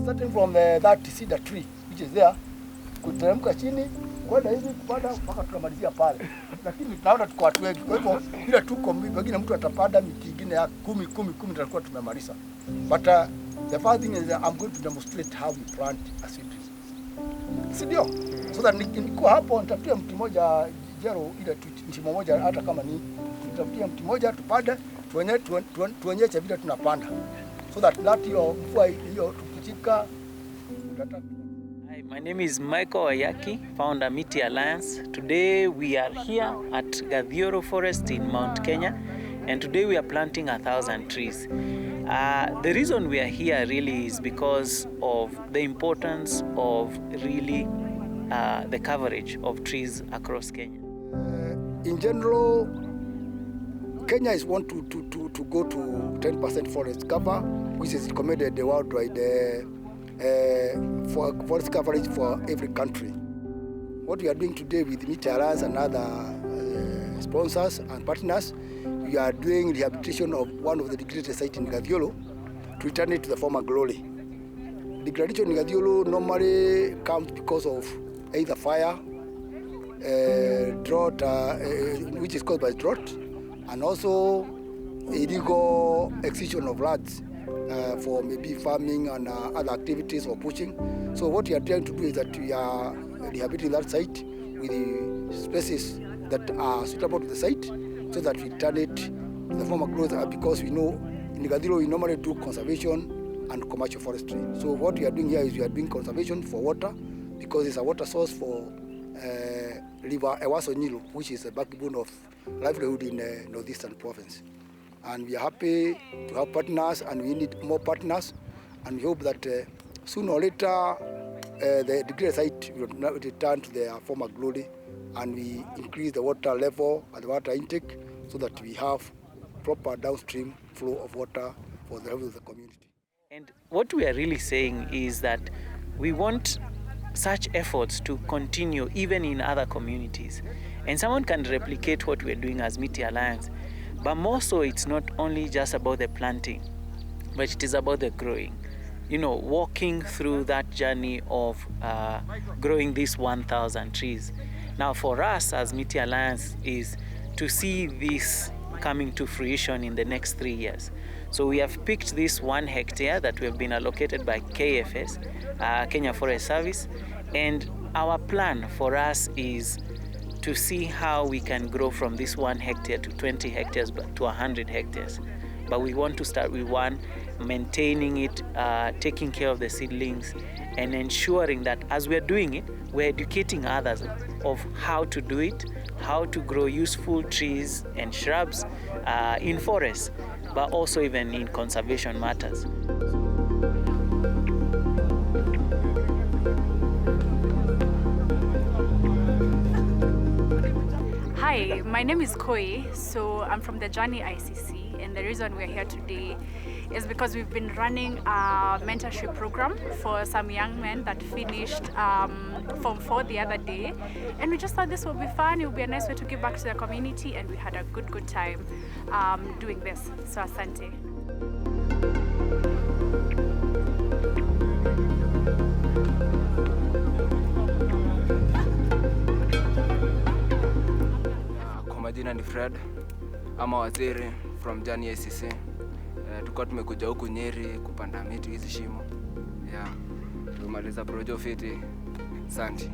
starting from that cedar tree which is there, kuteremka chini kwenda hivi kupanda mpaka tunamalizia pale. Lakini tunaona tuko watu wengi, kwa hivyo bila tuko wengine mtu atapanda miti ingine ya 10 tutakuwa tumemaliza. But the first thing is I'm going to demonstrate how we plant a seed tree. Sidio? So that niko hapo nitafutia mti mmoja jero ile mti mmoja hata kama ni nitafutia mti mmoja tupande tuonyeshe vile tunapanda. So that hiyo mvua hiyo tukichika. Hi, my name is Michael Ayaki, founder Miti Alliance. Today we are here at Gathiuru Forest in Mount Kenya, and today we are planting 1,000 trees. The reason we are here really is because of the importance of really the coverage of trees across Kenya. In general, Kenya is want to go to 10% forest cover, which is recommended worldwide for forest coverage for every country. What we are doing today with Miti Alliance and other sponsors and partners, we are doing rehabilitation of one of the degraded sites in Gathiuru to return it to the former glory. Degradation in Gathiuru normally comes because of either fire, drought, which is caused by drought, and also illegal excision of lands for maybe farming and other activities or poaching. So what we are trying to do is that we are rehabilitating that site with the species that are suitable to the site, so that we turn it to the former growth, because we know in Gathiuru we normally do conservation and commercial forestry. So what we are doing here is we are doing conservation for water, because it's a water source for river Ewaso Nilu, which is the backbone of livelihood in northeastern province. And we are happy to have partners, and we need more partners, and we hope that sooner or later the degraded site will return to their former glory, and we increase the water level and the water intake, so that we have proper downstream flow of water for the health of the community. And what we are really saying is that we want such efforts to continue even in other communities. And someone can replicate what we're doing as Miti Alliance. But more so, it's not only just about the planting, but it is about the growing. You know, walking through that journey of growing these 1,000 trees. Now for us as Miti Alliance is to see this coming to fruition in the next 3 years. So we have picked this 1 hectare that we have been allocated by KFS, Kenya Forest Service, and our plan for us is to see how we can grow from this 1 hectare to 20 hectares to 100 hectares. But we want to start with 1, maintaining it, taking care of the seedlings, and ensuring that as we're doing it, we're educating others of how to do it, how to grow useful trees and shrubs in forests, but also even in conservation matters. Hi, my name is Koi. So I'm from the Journey ICC, and the reason we're here today is because we've been running a mentorship program for some young men that finished Form 4 the other day, and we just thought this would be fun. It would be a nice way to give back to the community, and we had a good time doing this. So asante. Majina ni Fred ama Waziri from Journey ICC. Tulikuwa tumekuja huku Nyeri kupanda miti hizi shimo. Yeah. Tumaliza project fiti. Asante.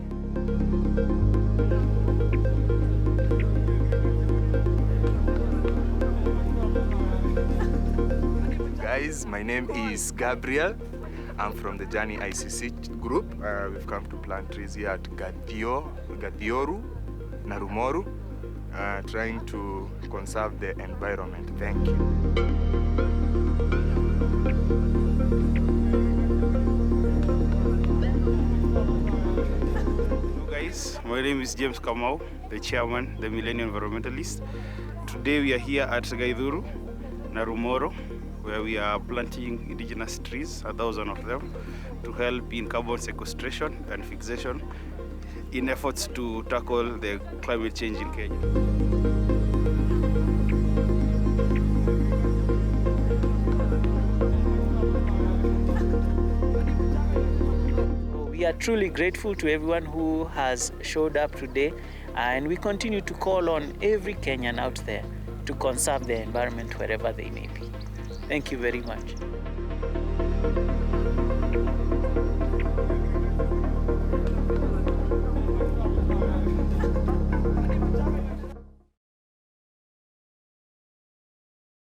Guys, my name is Gabriel. I'm from the Journey ICC group. We've come to plant trees here at Gathiuru, NaruMoru. Trying to conserve the environment. Thank you. Hello guys, my name is James Kamau, the chairman, the Millenial Environmentalist. Today we are here at Gathiuru, NaruMoru, where we are planting indigenous trees, 1,000 of them, to help in carbon sequestration and fixation in efforts to tackle the climate change in Kenya. we are truly grateful to everyone who has showed up today, and we continue to call on every Kenyan out there to conserve their environment wherever they may be. Thank you very much.